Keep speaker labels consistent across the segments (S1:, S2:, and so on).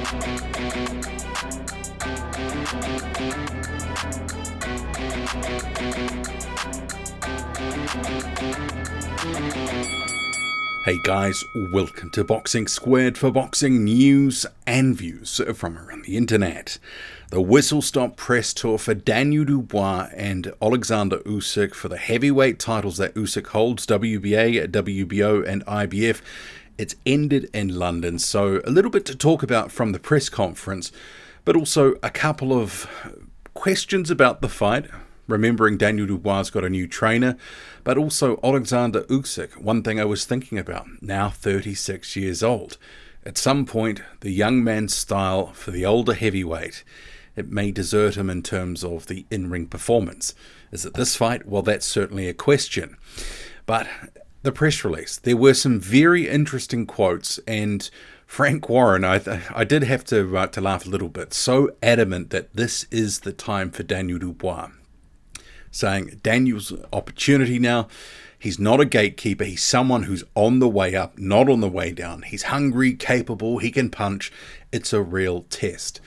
S1: Hey guys, welcome to Boxing Squared for boxing news and views from around the internet. The whistle-stop press tour for Daniel Dubois and Oleksandr Usyk for the heavyweight titles that Usyk holds, WBA, WBO and IBF. It's ended in London, so a little bit to talk about from the press conference, but also a couple of questions about the fight. Remembering Daniel Dubois got a new trainer, but also Oleksandr Usyk, one thing I was thinking about, now 36 years old. At some point, the young man's style for the older heavyweight, it may desert him in terms of the in-ring performance. Is it this fight? Well, that's certainly a question. But the press release, there were some very interesting quotes, and Frank Warren, I did have to laugh a little bit, so adamant that this is the time for Daniel Dubois. Saying Daniel's opportunity now, he's not a gatekeeper, he's someone who's on the way up, not on the way down. He's hungry, capable, he can punch. It's a real test.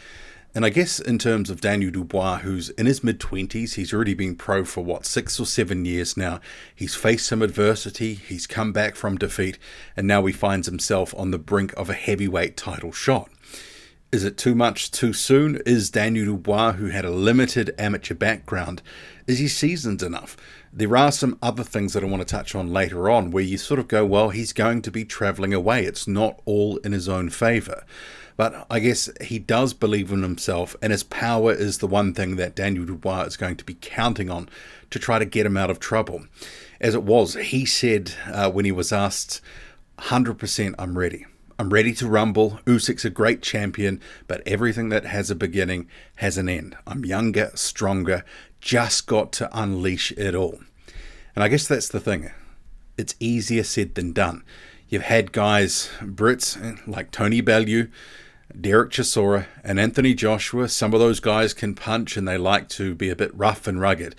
S1: And I guess in terms of Daniel Dubois, who's in his mid-20s, he's already been pro for 6 or 7 years now. He's faced some adversity, he's come back from defeat, and now he finds himself on the brink of a heavyweight title shot. Is it too much too soon? Is Daniel Dubois, who had a limited amateur background, is he seasoned enough? There are some other things that I want to touch on later on where you sort of go, well, he's going to be travelling away. It's not all in his own favour. But I guess he does believe in himself, and his power is the one thing that Daniel Dubois is going to be counting on to try to get him out of trouble. As it was, he said when he was asked, 100% I'm ready. I'm ready to rumble. Usyk's a great champion, but everything that has a beginning has an end. I'm younger, stronger, just got to unleash it all. And I guess that's the thing. It's easier said than done. You've had guys, Brits like Tony Bellew, Derek Chisora, and Anthony Joshua. Some of those guys can punch and they like to be a bit rough and rugged.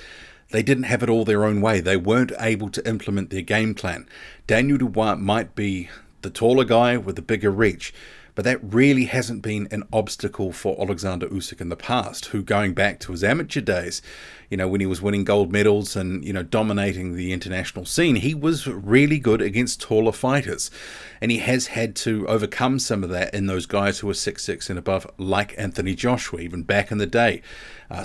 S1: They didn't have it all their own way. They weren't able to implement their game plan. Daniel Dubois might be the taller guy with the bigger reach, but that really hasn't been an obstacle for Oleksandr Usyk in the past, who, going back to his amateur days, when he was winning gold medals and, dominating the international scene, he was really good against taller fighters. And he has had to overcome some of that in those guys who are 6'6" and above, like Anthony Joshua, even back in the day,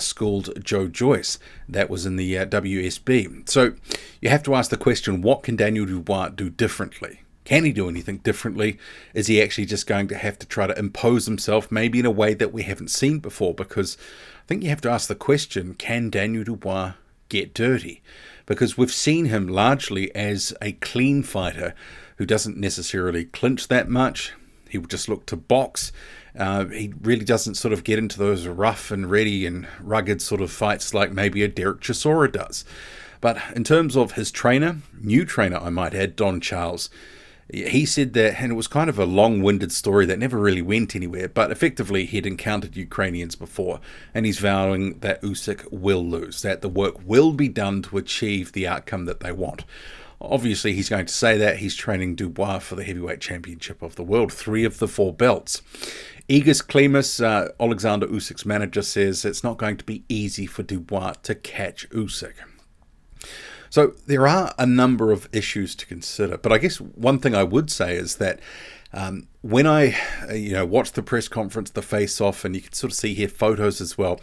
S1: schooled Joe Joyce. That was in the WSB. So you have to ask the question, what can Daniel Dubois do differently? Can he do anything differently? Is he actually just going to have to try to impose himself maybe in a way that we haven't seen before? Because I think you have to ask the question, can Daniel Dubois get dirty? Because we've seen him largely as a clean fighter who doesn't necessarily clinch that much. He would just look to box. He really doesn't sort of get into those rough and ready and rugged sort of fights like maybe a Derek Chisora does. But in terms of his trainer, new trainer I might add, Don Charles, he said that, and it was kind of a long-winded story that never really went anywhere, but effectively he'd encountered Ukrainians before, and he's vowing that Usyk will lose, that the work will be done to achieve the outcome that they want. Obviously, he's going to say that. He's training Dubois for the heavyweight championship of the world, 3 of the 4 belts. Igis Klimas, Oleksandr Usyk's manager, says it's not going to be easy for Dubois to catch Usyk. So there are a number of issues to consider, but I guess one thing I would say is that when I watched the press conference, the face-off, and you can sort of see here photos as well,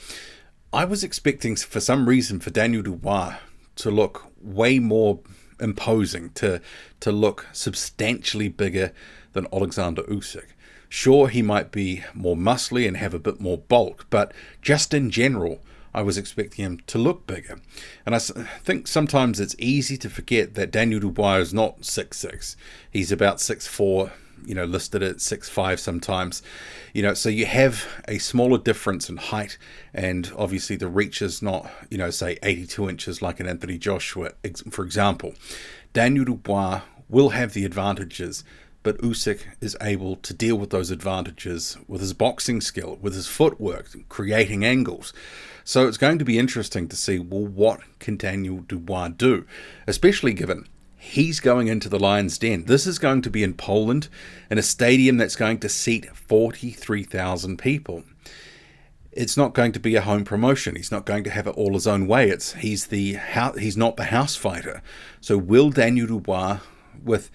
S1: I was expecting for some reason for Daniel Dubois to look way more imposing, to look substantially bigger than Oleksandr Usyk. Sure, he might be more muscly and have a bit more bulk, but just in general, I was expecting him to look bigger. And I think sometimes it's easy to forget that Daniel Dubois is not 6'6". He's about 6'4", listed at 6'5" sometimes. So you have a smaller difference in height, and obviously the reach is not, say 82 inches like an Anthony Joshua, for example. Daniel Dubois will have the advantages, but Usyk is able to deal with those advantages with his boxing skill, with his footwork, creating angles. So it's going to be interesting to see, well, what can Daniel Dubois do, especially given He's going into the Lion's Den. This is going to be in Poland, in a stadium that's going to seat 43,000 people. It's not going to be a home promotion. He's not going to have it all his own way. He's not the house fighter. So will Daniel Dubois, with,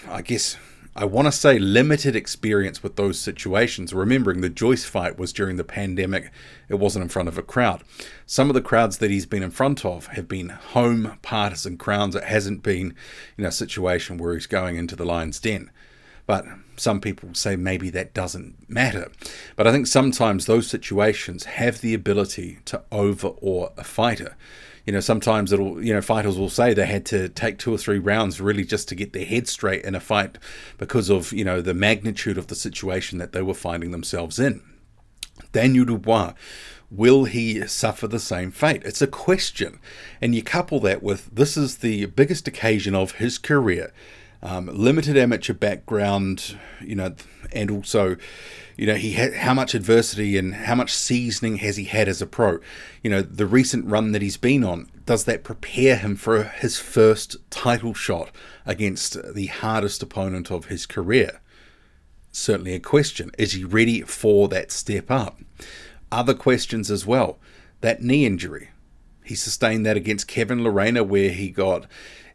S1: I guess, I want to say limited experience with those situations, remembering the Joyce fight was during the pandemic, it wasn't in front of a crowd. Some of the crowds that he's been in front of have been home partisan crowds. It hasn't been, a situation where he's going into the Lion's Den. But some people say maybe that doesn't matter. But I think sometimes those situations have the ability to overawe a fighter. Sometimes fighters will say they had to take 2 or 3 rounds really just to get their head straight in a fight because of, the magnitude of the situation that they were finding themselves in. Daniel Dubois, will he suffer the same fate? It's a question. And you couple that with, this is the biggest occasion of his career. Limited amateur background, and also, he had how much adversity and how much seasoning has he had as a pro? The recent run that he's been on, does that prepare him for his first title shot against the hardest opponent of his career? Certainly a question. Is he ready for that step up? Other questions as well. That knee injury. He sustained that against Kevin Lerena, where he got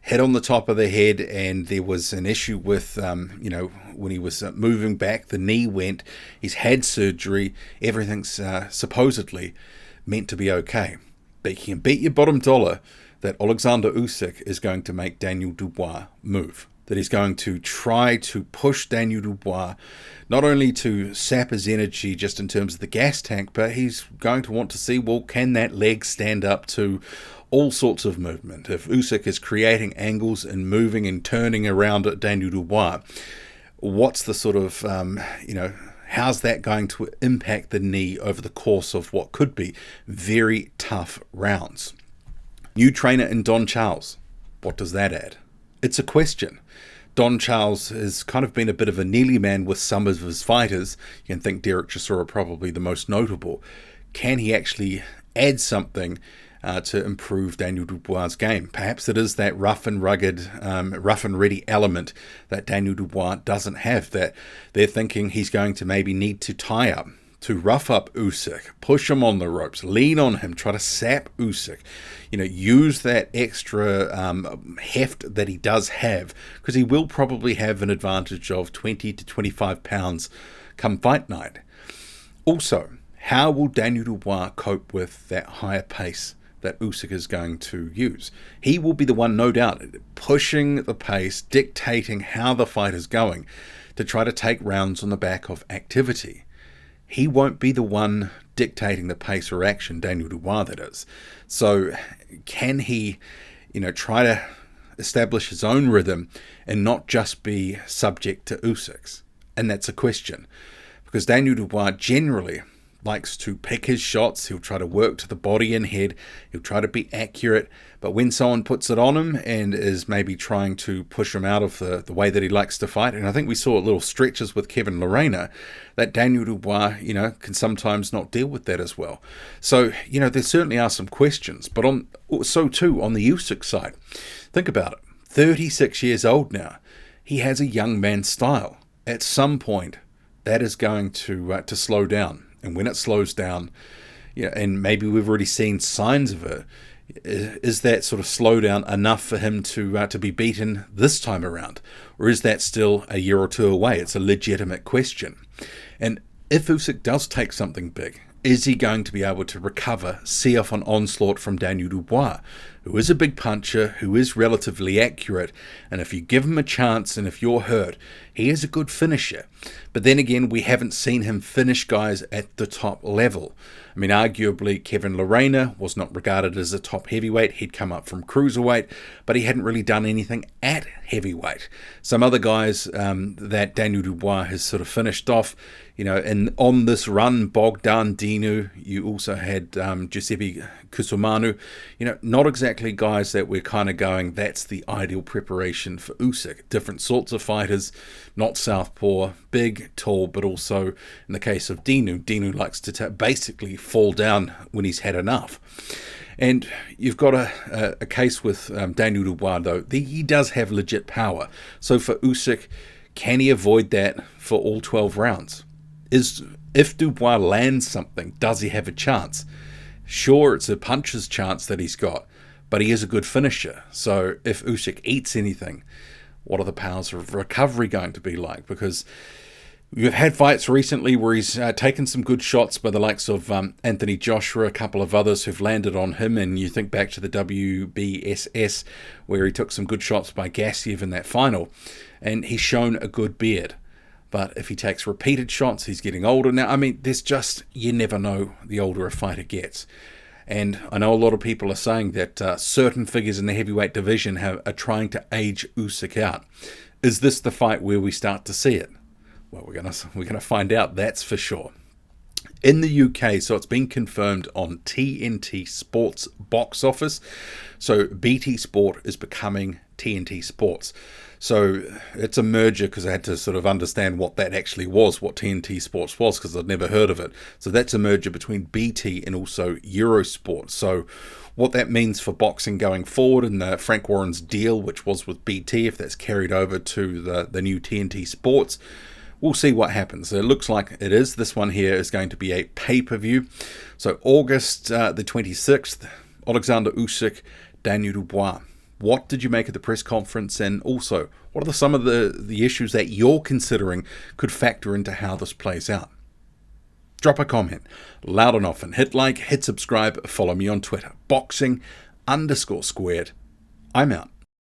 S1: hit on the top of the head, and there was an issue with, when he was moving back, the knee went. He's had surgery. Everything's supposedly meant to be okay. But you can bet your bottom dollar that Oleksandr Usyk is going to make Daniel Dubois move. That he's going to try to push Daniel Dubois, not only to sap his energy just in terms of the gas tank, but he's going to want to see, well, can that leg stand up to all sorts of movement? If Usyk is creating angles and moving and turning around at Daniel Dubois, what's the sort of, how's that going to impact the knee over the course of what could be very tough rounds? New trainer in Don Charles, what does that add? It's a question. Don Charles has kind of been a bit of a nearly man with some of his fighters. You can think Derek Chisora probably the most notable. Can he actually add something to improve Daniel Dubois' game? Perhaps it is that rough and rugged, rough and ready element that Daniel Dubois doesn't have, that they're thinking he's going to maybe need to tie up, to rough up Usyk, push him on the ropes, lean on him, try to sap Usyk, use that extra heft that he does have, because he will probably have an advantage of 20 to 25 pounds come fight night. Also, how will Daniel Dubois cope with that higher pace that Usyk is going to use? He will be the one, no doubt, pushing the pace, dictating how the fight is going to try to take rounds on the back of activity. He won't be the one dictating the pace or action, Daniel Dubois that is. So can he, try to establish his own rhythm and not just be subject to Usyk's? And that's a question. Because Daniel Dubois generally likes to pick his shots. He'll try to work to the body and head. He'll try to be accurate. But when someone puts it on him and is maybe trying to push him out of the way that he likes to fight, and I think we saw little stretches with Kevin Lerena, that Daniel Dubois, can sometimes not deal with that as well. So, there certainly are some questions. But on the Usyk side, think about it. 36 years old now. He has a young man's style. At some point, that is going to slow down. And when it slows down, and maybe we've already seen signs of it, is that sort of slowdown enough for him to be beaten this time around? Or is that still a year or two away? It's a legitimate question. And if Usyk does take something big, is he going to be able to recover, see off an onslaught from Daniel Dubois, who is a big puncher, who is relatively accurate, and if you give him a chance and if you're hurt, he is a good finisher. But then again, we haven't seen him finish guys at the top level. I mean, arguably, Kevin Lerena was not regarded as a top heavyweight. He'd come up from cruiserweight, but he hadn't really done anything at heavyweight. Some other guys that Daniel Dubois has sort of finished off, and on this run, Bogdan Dinu, you also had Giuseppe Kusumanu, not exactly guys that we're kind of going, that's the ideal preparation for Usyk. Different sorts of fighters, not southpaw, big, tall, but also in the case of Dinu likes to basically fall down when he's had enough. And you've got a case with Daniel Dubois, though. He does have legit power. So for Usyk, can he avoid that for all 12 rounds? If Dubois lands something, does he have a chance? Sure, it's a puncher's chance that he's got, but he is a good finisher. So if Usyk eats anything, what are the powers of recovery going to be like? Because we've had fights recently where he's taken some good shots by the likes of Anthony Joshua, a couple of others who've landed on him, and you think back to the WBSS where he took some good shots by Gassiev in that final, and he's shown a good beard. But if he takes repeated shots, he's getting older now. I mean, you never know the older a fighter gets. And I know a lot of people are saying that certain figures in the heavyweight division are trying to age Usyk out. Is this the fight where we start to see it? Well, we're gonna find out, that's for sure. In the UK, so it's been confirmed on TNT Sports box office. So BT Sport is becoming TNT Sports. So it's a merger, because I had to sort of understand what that actually was, what TNT Sports was, because I'd never heard of it. So that's a merger between BT and also Eurosport. So what that means for boxing going forward, and Frank Warren's deal, which was with BT, if that's carried over to the new TNT Sports, we'll see what happens. It looks like it is. This one here is going to be a pay-per-view. So August the 26th, Oleksandr Usyk, Daniel Dubois. What did you make of the press conference? And also, what are some of the issues that you're considering could factor into how this plays out? Drop a comment loud and often. Hit like, hit subscribe, follow me on Twitter. Boxing_squared. I'm out.